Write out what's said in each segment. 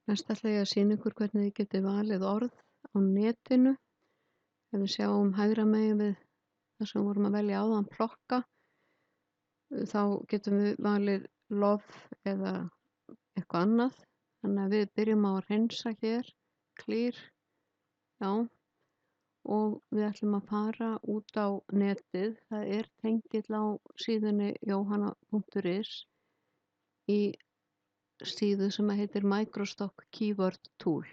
Næst ætla ég að sýna ykkur hvernig þið getið valið orð á netinu. Ef við sjáum hægra megin við það sem við vorum að velja áðan plokka, þá getum við valið love eða eitthvað annað. Þannig að við byrjum á að hreinsa hér, clear, já, og við ætlum að fara út á netið. Það er tengill á síðunni johanna.is í síðu sem heitir Microstock Keyword Tool.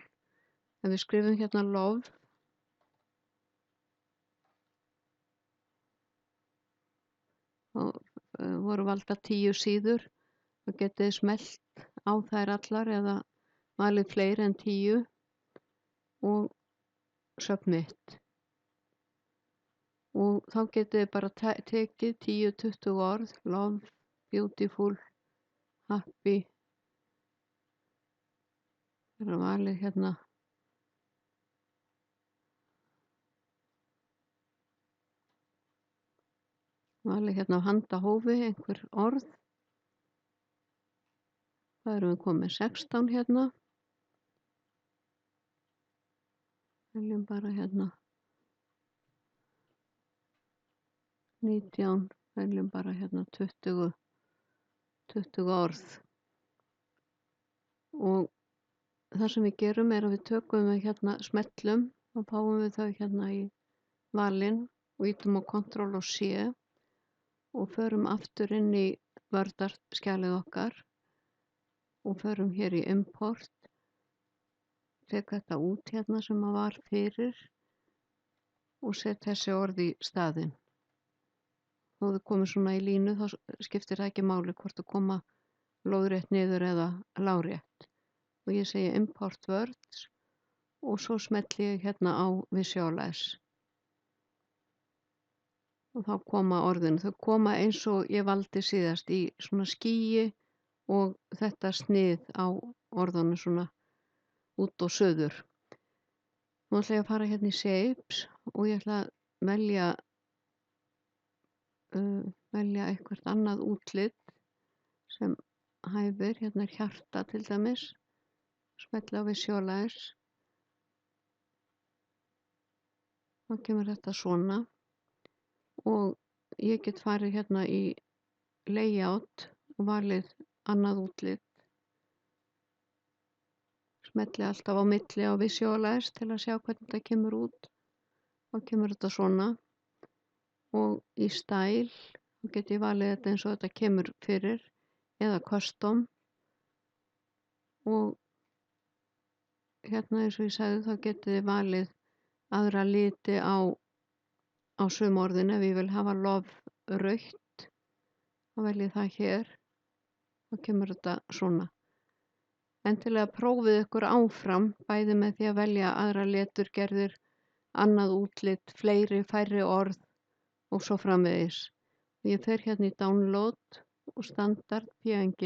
Ef við skrifum hérna love, þá voru valda 10 síður. Þá getið þið smellt á þær allar eða valið fleiri en 10 og submit. Og þá getið þið bara tekið 10-20 orð, love, beautiful, happy. Það er valið hérna af handahófi einhver orð. Það erum við komið 16 hérna. Veljum bara hérna 19, veljum bara hérna 20 orð. Og það sem við gerum er að við tökum við hérna smellum og fáum við þau hérna í valin og ýtum á Ctrl og C og förum aftur inn í Word-skjalið okkar og förum hér í import, tek þetta út hérna sem að var fyrir og set þessi orð í staðinn. Þó þau komið svona í línu þá skiptir það ekki máli hvort þau koma lóðrétt niður eða lárétt. Og ég segi import words og svo smelli ég hérna á visualize. Og þá koma orðin. Þau koma eins og ég valdi síðast í svona skýi og þetta snið á orðunum svona út og suður. Nú ætla ég að fara hérna í shapes og ég ætla að velja eitthvað annað útlit sem hæfir. Hérna er hjarta til dæmis. Smelli á visualize. Þá kemur þetta svona. Og ég get farið hérna í layout og valið annað útlit. Smelli alltaf á milli á visualize til að sjá hvernig þetta kemur út. Þá kemur þetta svona. Og í style þá get ég valið þetta eins og þetta kemur fyrir eða custom. Og hérna eins og ég sagði þá getið þið valið aðra liti á sum orðin. Ef ég vil hafa love rautt þá vel ég það hér. Þá kemur þetta svona. Endilega prófið ykkur áfram bæði með því að velja aðra leturgerðir, annað útlit, færri orð og svo framvegis. Ég fer hérna í download og standard PNG.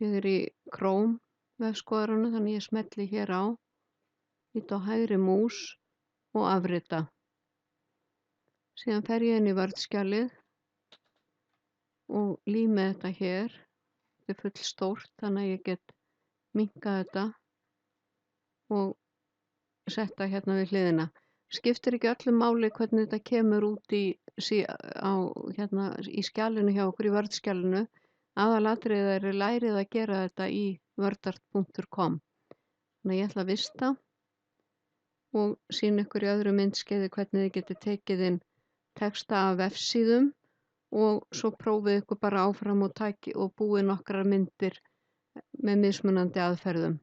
Ég er í Chrome vefskoðaranu þannig ég smelli hér á, ýti á hægri mús og afrita. Síðan fer ég inn í Word-skjalið og lími þetta hér. Þetta er full stórt þannig að ég get minnkað þetta og setta hérna við hliðina. Skiptir ekki öllu máli hvernig þetta kemur út í skjalinu hjá okkur í Word-skjalinu. Aðalatriðið er lærið að gera þetta í wordart.com. Þannig að ég ætla að vista og sýna ykkur í öðru myndskeiði hvernig þið getið tekið inn texta af vefsíðum og svo prófið ykkur bara áfram og búið nokkrar myndir með mismunandi aðferðum.